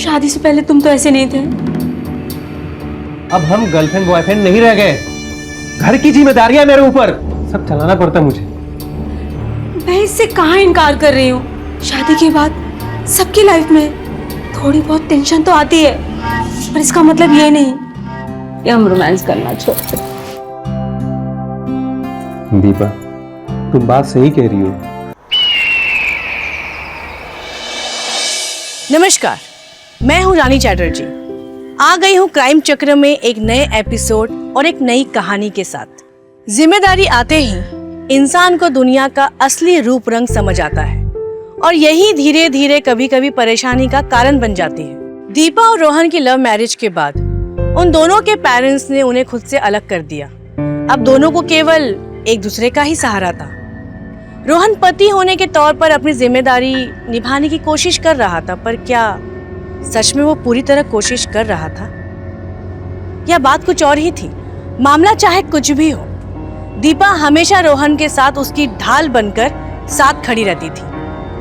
शादी से पहले तुम तो ऐसे नहीं थे। अब हम गर्लफ्रेंड बॉयफ्रेंड नहीं रह गए। घर की जिम्मेदारियां मेरे ऊपर, सब चलाना पड़ता मुझे। मैं इससे कहाँ इनकार कर रही हूँ। शादी के बाद सबकी लाइफ में थोड़ी बहुत टेंशन तो आती है, पर इसका मतलब ये नहीं कि हम रोमांस करना छोड़ दें। दीपा, तुम बात सही कह रही हो। नमस्कार, मैं हूं रानी चैटर्जी। आ गई हूं क्राइम चक्र में एक नए एपिसोड और एक नई कहानी के साथ। जिम्मेदारी आते ही इंसान को दुनिया का असली रूप रंग समझ आता है और यही धीरे धीरे कभी कभी परेशानी का कारण बन जाती है। दीपा और रोहन की लव मैरिज के बाद उन दोनों के पेरेंट्स ने उन्हें खुद से अलग कर दिया। अब दोनों को केवल एक दूसरे का ही सहारा था। रोहन पति होने के तौर पर अपनी जिम्मेदारी निभाने की कोशिश कर रहा था, पर क्या सच में वो पूरी तरह कोशिश कर रहा था या बात कुछ और ही थी? मामला चाहे कुछ भी हो, दीपा हमेशा रोहन के साथ उसकी ढाल बनकर साथ खड़ी रहती थी।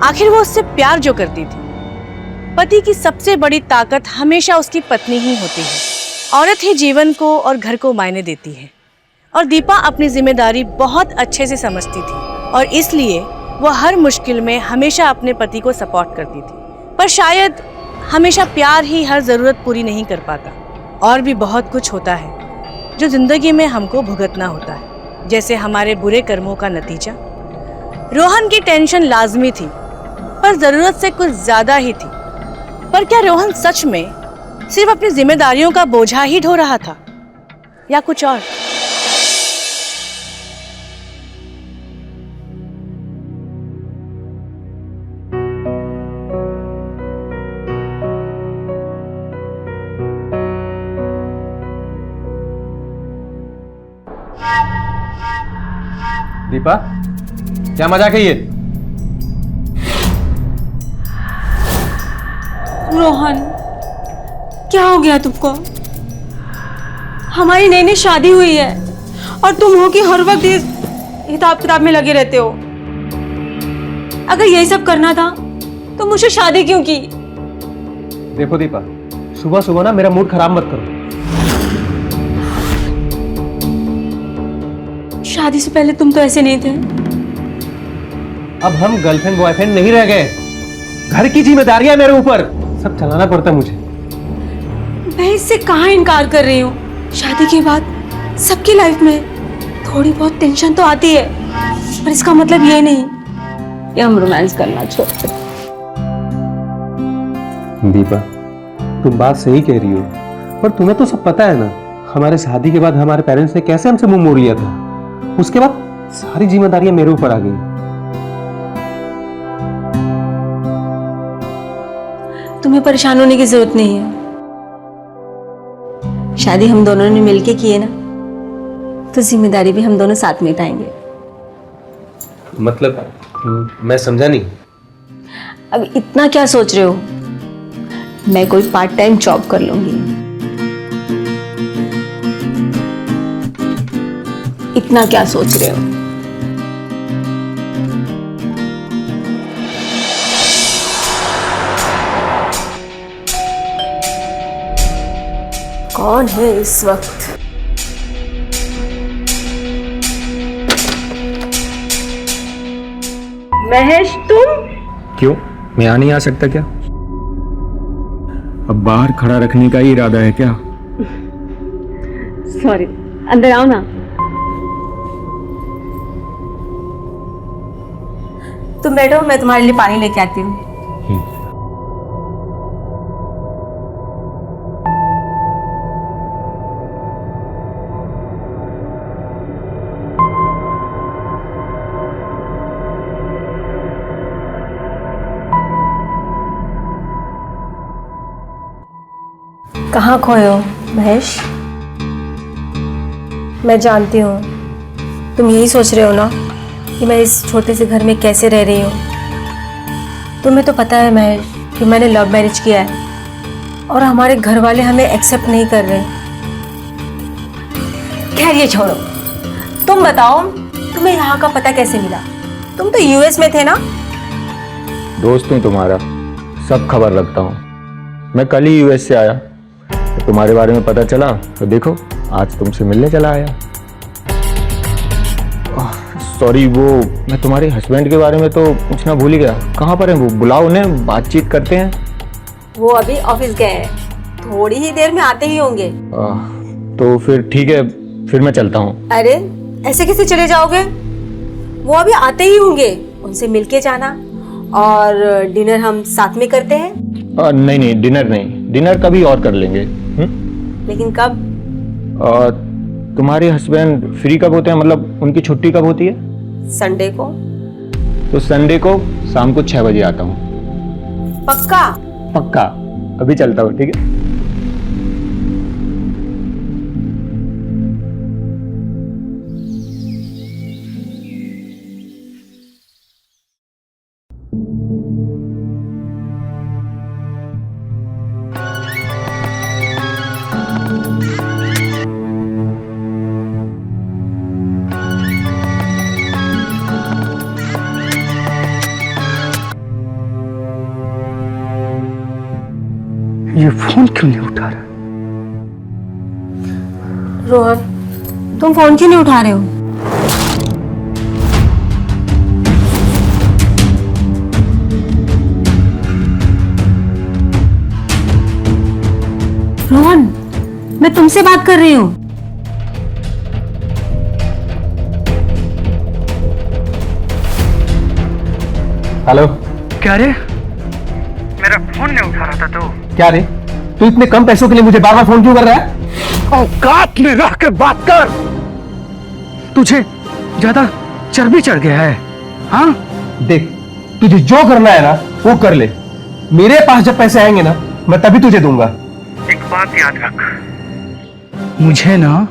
आखिर वो उससे प्यार जो करती थी। पति की सबसे बड़ी ताकत हमेशा उसकी पत्नी ही होती है। औरत ही जीवन को और घर को मायने देती है और दीपा अपनी जिम्मेदारी बहुत अच्छे से समझती थी और इसलिए वो हर मुश्किल में हमेशा अपने पति को सपोर्ट करती थी। पर शायद हमेशा प्यार ही हर जरूरत पूरी नहीं कर पाता और भी बहुत कुछ होता है जो जिंदगी में हमको भुगतना होता है, जैसे हमारे बुरे कर्मों का नतीजा। रोहन की टेंशन लाजमी थी पर जरूरत से कुछ ज्यादा ही थी। पर क्या रोहन सच में सिर्फ अपनी जिम्मेदारियों का बोझा ही ढो रहा था या कुछ और? दीपा, क्या मजाक है ये? रोहन, क्या हो गया तुमको? हमारी नई नई शादी हुई है और तुम हो कि हर वक्त इस हिसाब किताब में लगे रहते हो। अगर यही सब करना था तो मुझसे शादी क्यों की? देखो दीपा, सुबह सुबह ना मेरा मूड खराब मत करो। शादी से पहले तुम तो ऐसे नहीं थे। अब हम गर्लफ्रेंड बॉयफ्रेंड नहीं रह गए। घर की जिम्मेदारियां मेरे ऊपर, सब चलाना पड़ता मुझे। मैं इससे कहाँ इनकार कर रही हूँ। शादी के बाद सबकी लाइफ में थोड़ी बहुत टेंशन तो आती है, पर इसका मतलब ये नहीं कि हम रोमांस करना छोड़ दें। दीपा, तुम बात सही कह रही हो, पर तुम्हें तो सब पता है ना, हमारे शादी के बाद हमारे पेरेंट्स ने कैसे हमसे मुंह मोड़ लिया था। उसके बाद सारी जिम्मेदारियां मेरे ऊपर आ गई। तुम्हें परेशान होने की जरूरत नहीं है। शादी हम दोनों ने मिलके की है ना, तो जिम्मेदारी भी हम दोनों साथ में उठाएंगे। मतलब मैं समझा नहीं। अब इतना क्या सोच रहे हो? मैं कोई पार्ट टाइम जॉब कर लूंगी। इतना क्या सोच रहे हो? कौन है इस वक्त? महेश, तुम? क्यों, मैं यहाँ नहीं आ सकता क्या? अब बाहर खड़ा रखने का ही इरादा है क्या? सॉरी, अंदर आओ ना। तुम बैठो, मैं तुम्हारे लिए पानी लेके आती हूँ। कहाँ खोए हो महेश? मैं जानती हूँ तुम यही सोच रहे हो ना कि मैं इस छोटे से घर में कैसे रह रही हूँ। तुम्हें तो पता है महेश कि मैंने लव मैरिज किया है और हमारे घर वाले हमें एक्सेप्ट नहीं कर रहे। खैर ये छोड़ो, तुम बताओ तुम्हें यहाँ का पता कैसे मिला? तुम तो यूएस में थे ना? दोस्त हूँ तुम्हारा, सब खबर रखता हूँ। मैं कल ही यूएस से आया, तो तुम्हारे बारे में पता चला तो देखो आज तुमसे मिलने चला आया। सॉरी, वो मैं तुम्हारे हस्बैंड के बारे में तो पूछना भूल ही गया। कहाँ पर हैं वो? बुलाओ उन्हें, बातचीत करते हैं। वो अभी ऑफिस गए हैं, थोड़ी ही देर में आते ही होंगे। तो फिर ठीक है, फिर मैं चलता हूँ। अरे ऐसे कैसे चले जाओगे? वो अभी आते ही होंगे, उनसे मिलके जाना और डिनर हम साथ में करते हैं। नहीं नहीं, डिनर नहीं, डिनर कभी और कर लेंगे। लेकिन कब? तुम्हारे हस्बैंड फ्री कब होते हैं, मतलब उनकी छुट्टी कब होती है? संडे को। तो संडे को शाम को 6 बजे आता हूँ। पक्का? पक्का। अभी चलता हूँ, ठीक है? ये फोन क्यों नहीं उठा रहा? रोहन, तुम फोन क्यों नहीं उठा रहे हो? रोहन, मैं तुमसे बात कर रही हूँ। हेलो। क्या रे, मेरा फोन नहीं उठा रहा था तो? क्या रे, तू इतने कम पैसों के लिए मुझे बार बार फोन क्यों कर रहा है? औकात में रह के बात कर। तुझे ज्यादा चर्बी चढ़ गया है? हाँ, देख, तुझे जो करना है ना वो कर ले। मेरे पास जब पैसे आएंगे ना मैं तभी तुझे दूंगा। एक बात याद रख, मुझे ना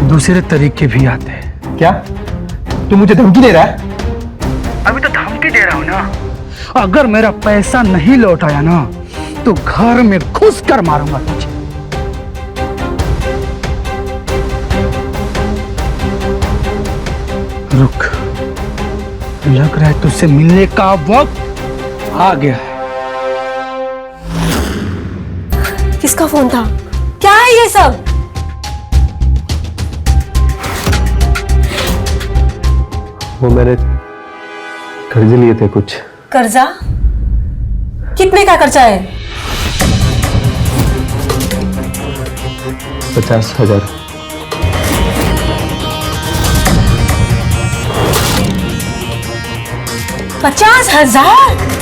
दूसरे तरीके भी आते हैं। क्या तू मुझे धमकी दे रहा है? अभी तो धमकी दे रहा हूं ना। अगर मेरा पैसा नहीं लौट आया ना तो घर में घुस कर मारूंगा तुझे। रुक, लग रहा है तुझसे मिलने का वक्त आ गया है। किसका फोन था? क्या है ये सब? वो मैंने कर्जे लिए थे कुछ। कर्जा? कितने का कर्जा है? 50,000। $50,000?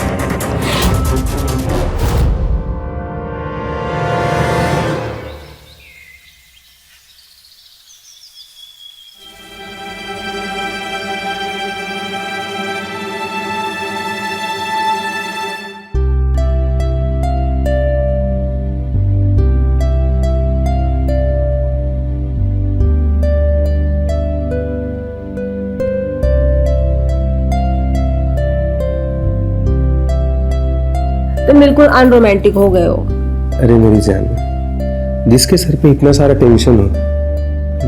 तुम बिल्कुल अनरोमांटिक हो गए हो। अरे मेरी जान, जिसके सर पे इतना सारा टेंशन हो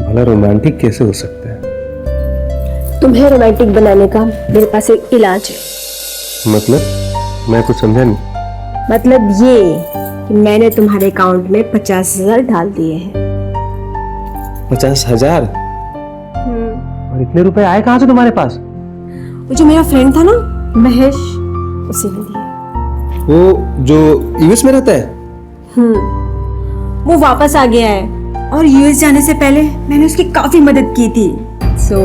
भला रोमांटिक कैसे हो सकता है? तुम्हें रोमांटिक बनाने का मेरे पास एक इलाज है। मतलब मैं कुछ समझा नहीं। मतलब ये कि मैंने तुम्हारे अकाउंट में 50,000 डाल दिए हैं। 50,000? और इतने रुपए आए कहाँ से तुम्हारे पास? वो जो मेरा फ्रेंड था ना महेश, उसी ने दिए। वो जो यूएस में रहता है? वो वापस आ गया है और यूएस जाने से पहले मैंने उसकी काफी मदद की थी। सो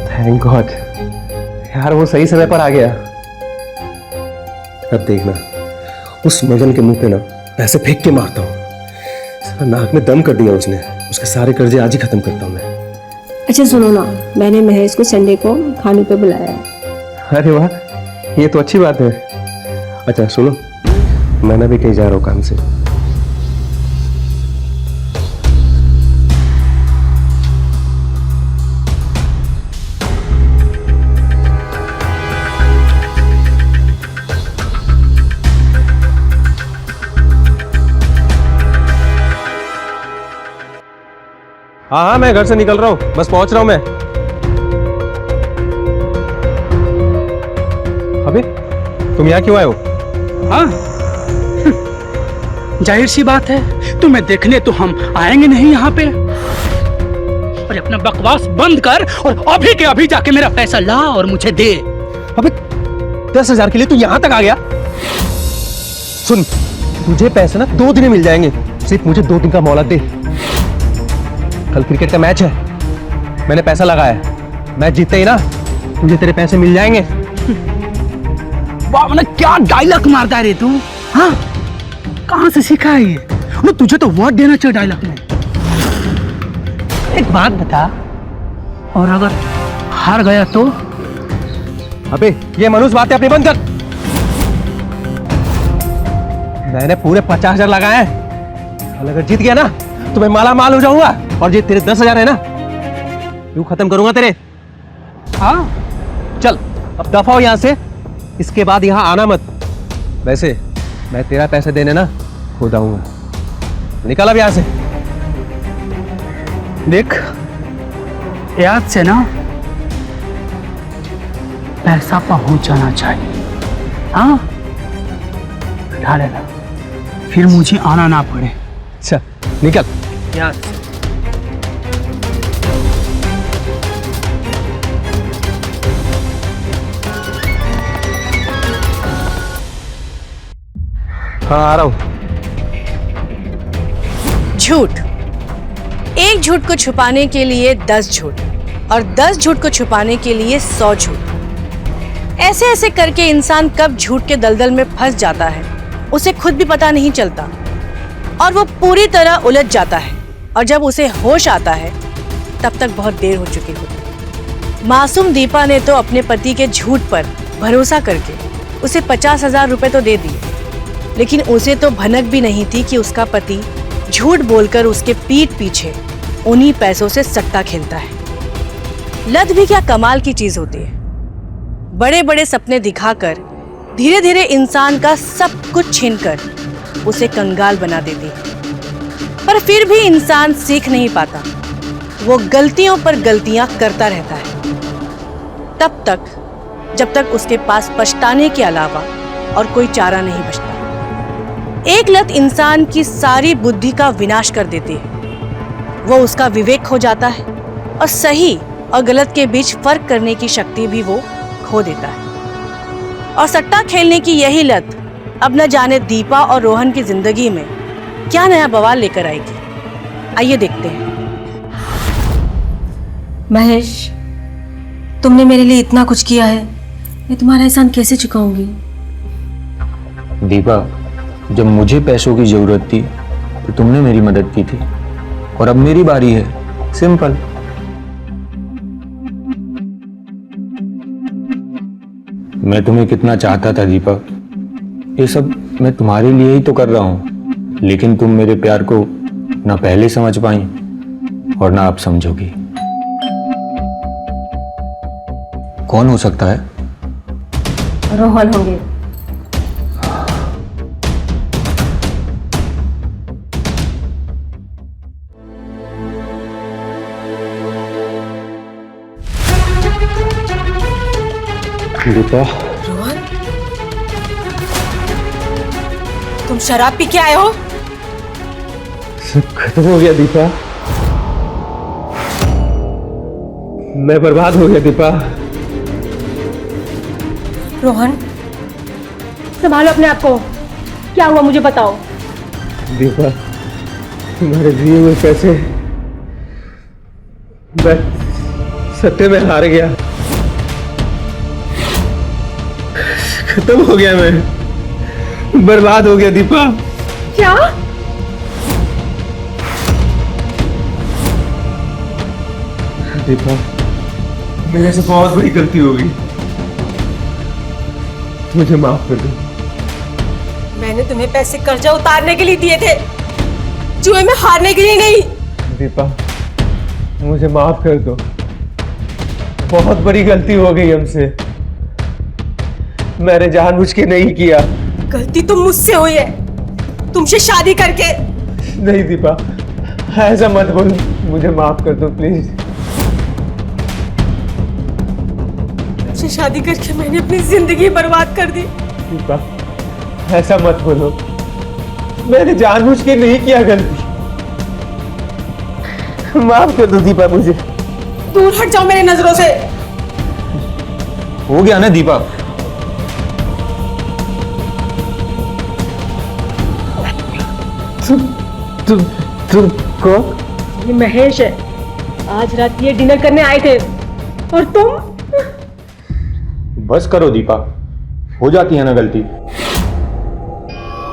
थैंक गॉड यार, वो सही समय पर आ गया। अब देखना उस मगन के मुंह पे ना पैसे फेंक के मारता हूँ। सारा नाक में दम कर दिया उसने। उसके सारे कर्जे आज ही खत्म करता हूँ मैं। अच्छा सुनो ना, मैंने महेश को संडे को खाने पे बुलाया है। अरे वाह, ये तो अच्छी बात है। अच्छा सुनो, मैं ना भी कहीं जा रहा हूँ काम से। हाँ हाँ, मैं घर से निकल रहा हूँ, बस पहुंच रहा हूँ मैं। अबे तुम यहाँ क्यों आए हो? हाँ, जाहिर सी बात है, तुम्हें देखने तो हम आएंगे नहीं यहाँ पे। और अपना बकवास बंद कर और अभी के अभी जाके मेरा पैसा ला और मुझे दे। अबे 10,000 के लिए तू यहाँ तक आ गया? सुन, तुझे पैसे ना 2 दिन में मिल जाएंगे, सिर्फ मुझे 2 दिन का मोहलत दे। कल क्रिकेट का मैच है, मैंने पैसा लगाया है, मैच जीतते ही ना तुझे तेरे पैसे मिल जाएंगे। वाह, क्या डायलॉग मारता है रे तू? हाँ, कहाँ से सीखा है ये? वो तुझे तो वर्ड देना चाहिए डायलॉग में। एक बात बता, और अगर हार गया तो? अबे ये मनुष्य बातें अपनी बंद कर। मैंने पूरे 50,000 लगाए हैं, और अगर जीत गया ना तो मैं माला माल हो जाऊंगा, और ये तेरे 10,000 है ना यूं खत्म करूंगा तेरे। हाँ, चल अब दफा हो यहां से, इसके बाद यहां आना मत। वैसे मैं तेरा पैसे देने ना खुद आऊंगा, निकल अब यहां से। देख, याद से ना पैसा पहुंच जाना चाहिए। हाँ, उठा लेना, फिर मुझे आना ना पड़े। अच्छा निकल। याद से। हाँ आ रहा हूं। झूठ। एक झूठ को छुपाने के लिए 10 झूठ, और 10 झूठ को छुपाने के लिए 100 झूठ। ऐसे ऐसे करके इंसान कब झूठ के दलदल में फंस जाता है उसे खुद भी पता नहीं चलता, और वो पूरी तरह उलझ जाता है, और जब उसे होश आता है तब तक बहुत देर हो चुकी होती। मासूम दीपा ने तो अपने पति के झूठ पर भरोसा करके उसे 50,000 रुपए तो दे दिए, लेकिन उसे तो भनक भी नहीं थी कि उसका पति झूठ बोलकर उसके पीठ पीछे उन्हीं पैसों से सट्टा खेलता है। लत भी क्या कमाल की चीज होती है। बड़े बड़े सपने दिखाकर धीरे धीरे इंसान का सब कुछ छीनकर उसे कंगाल बना देती है। पर फिर भी इंसान सीख नहीं पाता, वो गलतियों पर गलतियां करता रहता है, तब तक जब तक उसके पास पछताने के अलावा और कोई चारा नहीं बचता। एक लत इंसान की सारी बुद्धि का विनाश कर देती है। वो उसका विवेक खो जाता है, और सही और गलत के बीच फर्क करने की शक्ति भी वो खो देता है। और सट्टा खेलने की यही लत अब न जाने दीपा और रोहन की जिंदगी में क्या नया बवाल लेकर आएगी। आइए देखते हैं। महेश, तुमने मेरे लिए इतना कुछ किया है, मैं तुम्हारा एहसान कैसे चुकाऊंगी? दीपा, जब मुझे पैसों की जरूरत थी तो तुमने मेरी मदद की थी, और अब मेरी बारी है। सिंपल। मैं तुम्हें कितना चाहता था दीपा, ये सब मैं तुम्हारे लिए ही तो कर रहा हूं, लेकिन तुम मेरे प्यार को ना पहले समझ पाई और ना अब समझोगी। कौन हो सकता है? रोहन होंगे। दीपा, रोहन, तुम शराब पी के आए हो? सब खत्म हो गया दीपा, मैं बर्बाद हो गया दीपा। रोहन, संभालो अपने आप को, क्या हुआ मुझे बताओ। दीपा, तुम्हारे दिए हुए पैसे मैं सट्टे में हार गया, खत्म हो गया, मैं बर्बाद हो गया दीपा। क्या? दीपा, मेरे से बहुत बड़ी गलती हो गई, मुझे माफ कर दो। मैंने तुम्हें पैसे कर्जा उतारने के लिए दिए थे, जुए में हारने के लिए नहीं। दीपा, मुझे माफ कर दो, बहुत बड़ी गलती हो गई हमसे, मैंने जानबूझ के नहीं किया। गलती तो मुझसे हुई है, तुमसे शादी करके। नहीं दीपा, ऐसा मत बोल, मुझे माफ कर दो प्लीज। तुमसे शादी करके मैंने अपनी जिंदगी बर्बाद कर दी। दीपा, ऐसा मत बोलो, मैंने जानबूझ के नहीं किया गलती। माफ कर दो दीपा मुझे। दूर हट जाओ मेरी नजरों से। हो गया ना दीपा। तुम कौन? ये महेश है, आज रात ये डिनर करने आए थे और तुम। बस करो दीपा, हो जाती है ना गलती।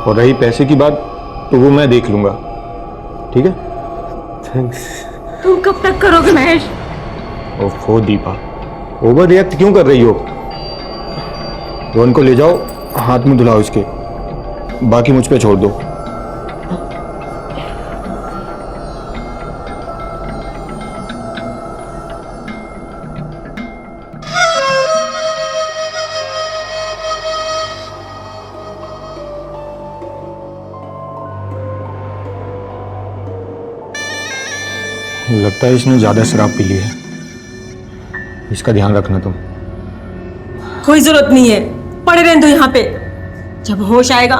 और रही पैसे की बात तो वो मैं देख लूंगा, ठीक है? थैंक्स। तुम कब तक करोगे महेश? ओफो दीपा, ओवर रिएक्ट क्यों कर रही हो? रोहन को ले जाओ, हाथ में धुलाओ इसके, बाकी मुझ पे छोड़ दो। लगता है इसने ज्यादा शराब पी ली है, इसका ध्यान रखना तुम। कोई जरूरत नहीं है, पड़े रहने दो यहाँ पे। जब होश आएगा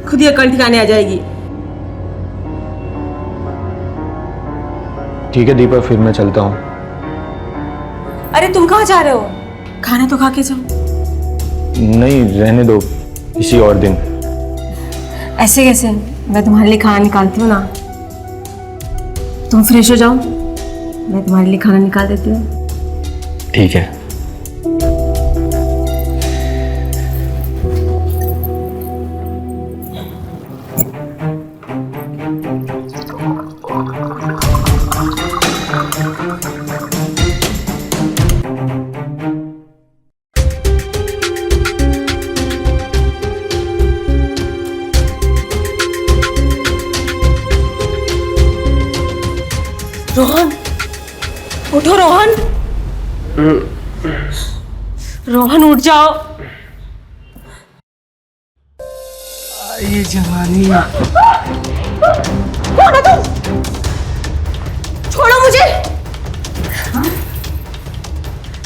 खुद ही अकल ठिकाने आ जाएगी। ठीक है दीपा, फिर मैं चलता हूँ। अरे तुम कहाँ जा रहे हो? खाना तो खा के जाओ। नहीं, रहने दो, किसी और दिन। ऐसे कैसे? मैं तुम्हारे लिए खाना निकालती हूँ ना। तुम फ्रेश हो जाओ, मैं तुम्हारे लिए खाना निकाल देती हूँ। ठीक है। रोहन, उठो रोहन। रोहन उठ जाओ। ये जवानी। कौन हो तुम? छोड़ो मुझे।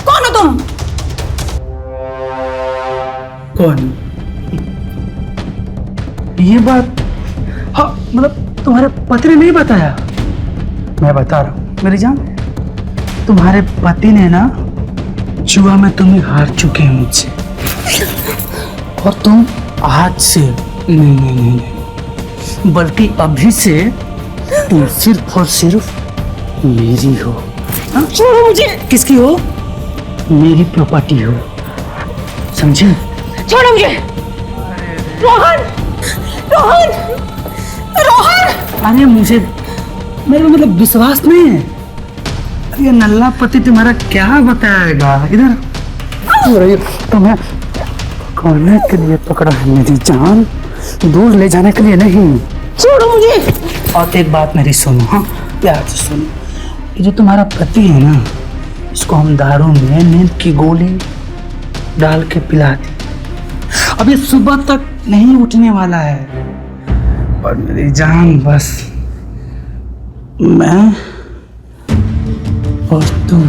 कौन हो तुम? कौन? ये बात, हाँ मतलब तुम्हारे पति ने नहीं बताया? मैं बता रहा हूँ मेरी जान, तुम्हारे पति ने ना जुआ में तुम्हें हार चुके हैं मुझसे, और तुम आज से नहीं, बल्कि अभी से तुम सिर्फ और सिर्फ मेरी हो। हाँ? छोड़ो मुझे। किसकी हो? मेरी प्रॉपर्टी हो, समझे? छोड़ो मुझे। रोहन, रोहन, रोहन। अरे मुझे मेरे को मतलब विश्वास नहीं है। ये नल्ला पति तुम्हारा क्या बताएगा? इधर तुम्हें पकड़ने के लिए पकड़ा है मेरी जान, दूर ले जाने के लिए नहीं। छोड़ो मुझे। और एक बात मेरी सुनो, हाँ प्यार से सुनो। ये जो तुम्हारा पति है ना, इसको हम दारू में नींद की गोली डाल के पिला दी। अब ये सुबह तक नहीं उठने वाला है। और मेरी जान, बस मैं और तुम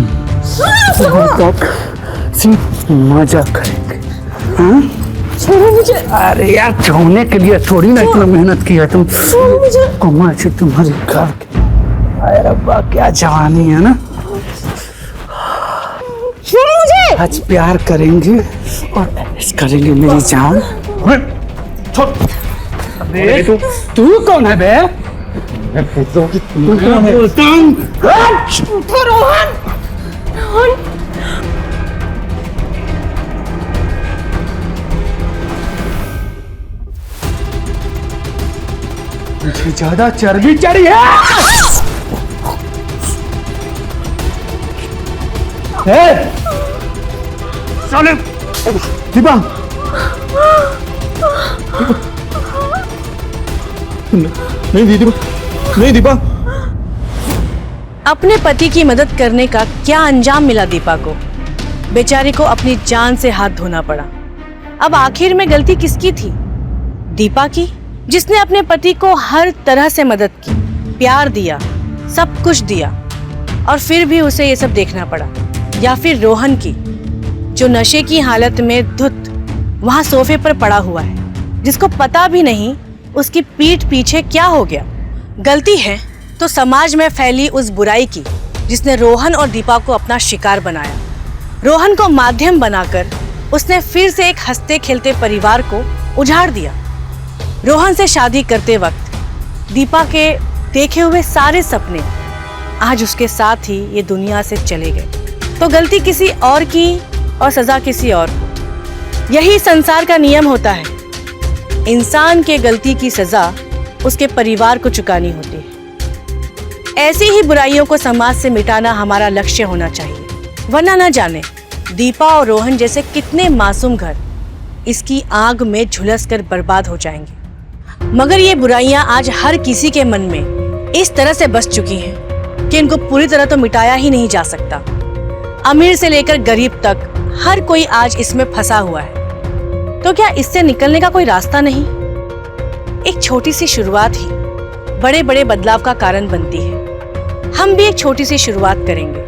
सुबह तक सिर्फ मजा करेंगे। हाँ? छोड़ो मुझे। अरे यार, छोड़ने के लिए थोड़ी ना इतना मेहनत किया तुम। छोड़ो मुझे। कमाल से तुम्हारे घर के। अरे रब्बा, क्या जवानी है ना। छोड़ो मुझे। आज प्यार करेंगे और ऐश करेंगे मेरी जान। छोड़। अबे तू कौन है बे? मैं पूछता हूँ कि तू कौन है? उठो रोहन। रोहन। मुझे ज्यादा चर्बी चढ़ी है। साले दीपा, नहीं दीपा, नहीं दीपा। अपने पति की मदद करने का क्या अंजाम मिला दीपा को? बेचारी को अपनी जान से हाथ धोना पड़ा। अब आखिर में गलती किसकी थी? दीपा की, जिसने अपने पति को हर तरह से मदद की, प्यार दिया, सब कुछ दिया, और फिर भी उसे ये सब देखना पड़ा? या फिर रोहन की, जो नशे की हालत में धुत वहां सोफे पर पड़ा हुआ है, जिसको पता भी नहीं उसकी पीठ पीछे क्या हो गया। गलती है तो समाज में फैली उस बुराई की जिसने रोहन और दीपा को अपना शिकार बनाया। रोहन को माध्यम बनाकर उसने फिर से एक हंसते खेलते परिवार को उजाड़ दिया। रोहन से शादी करते वक्त दीपा के देखे हुए सारे सपने आज उसके साथ ही ये दुनिया से चले गए। तो गलती किसी और की और सजा किसी और को। यही संसार का नियम होता है। इंसान के गलती की सजा उसके परिवार को चुकानी होती है। ऐसी ही बुराइयों को समाज से मिटाना हमारा लक्ष्य होना चाहिए, वरना न जाने दीपा और रोहन जैसे कितने मासूम घर इसकी आग में झुलस कर बर्बाद हो जाएंगे। मगर ये बुराइयां आज हर किसी के मन में इस तरह से बस चुकी हैं कि इनको पूरी तरह तो मिटाया ही नहीं जा सकता। अमीर से लेकर गरीब तक हर कोई आज इसमें फंसा हुआ है। तो क्या इससे निकलने का कोई रास्ता नहीं? एक छोटी सी शुरुआत ही बड़े बड़े बदलाव का कारण बनती है। हम भी एक छोटी सी शुरुआत करेंगे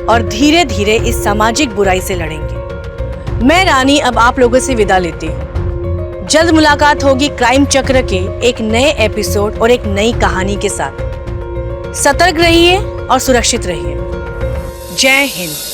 और धीरे धीरे इस सामाजिक बुराई से लड़ेंगे। मैं रानी अब आप लोगों से विदा लेती हूँ। जल्द मुलाकात होगी क्राइम चक्र के एक नए एपिसोड और एक नई कहानी के साथ। सतर्क रहिए और सुरक्षित रहिए। जय हिंद।